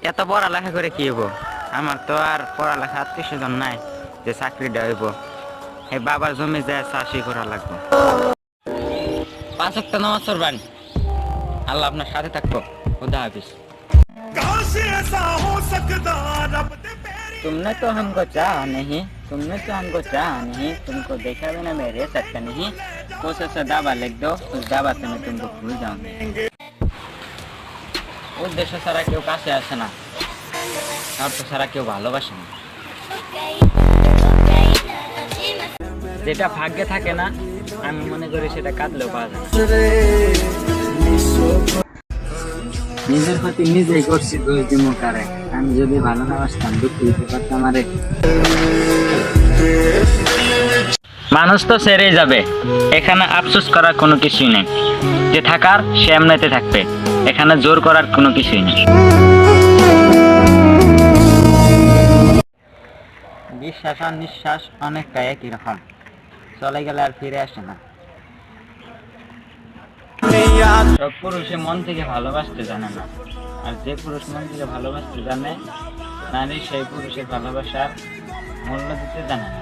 এত পড়ালেখা করে কি হবো? আমার তো আর পড়ালেখা আত্মীয় স্বজন নাই যে চাকরিটা হইব। এই বাবার জমি যায় চাষি করা লাগবে। 5 ওয়াক্ত নামাজ পড়বেন। আল্লাহ আপনার সাথে থাকবো। খুদা হাফিজ। तुमने तो हमको चाहा नहीं, तुमने तो हमको चाहा नहीं, तुमको देखा बिना मैं रह सकता नहीं। कोई सा दावा लिख दो, उस दावा से मैं तुमको भूल जाऊंगी। উদ্দেশ্য ছাড়া কেউ কাছে আসে না, অর্থ ছাড়া কেউ ভালোবাসে না। যেটা ভাগ্যে থাকে না, আমি মনে করি সেটা কাঁদলেও পাওয়া যায়। নিজের প্রতি নিজেই করছি দোষ দিমু কারে। আমি যদি ভালো না বাসতাম দুঃখ দিতে পারতাম আরে। মানুষ তো ছেড়েই যাবে, এখানে আফসোস করার কোনো কিছুই নেই। যে থাকার সে এমনিতে থাকবে, এখানে জোর করার কোনো কিছুই নেই। বিশ্বাস আর নিঃশ্বাস অনেকটা একই রকম, চলে গেলে আর ফিরে আসে না। সব পুরুষে মন থেকে ভালোবাসতে জানে না, আর যে পুরুষ মন থেকে ভালোবাসতে জানে, নারী সেই পুরুষের ভালোবাসার মূল্য দিতে জানে না।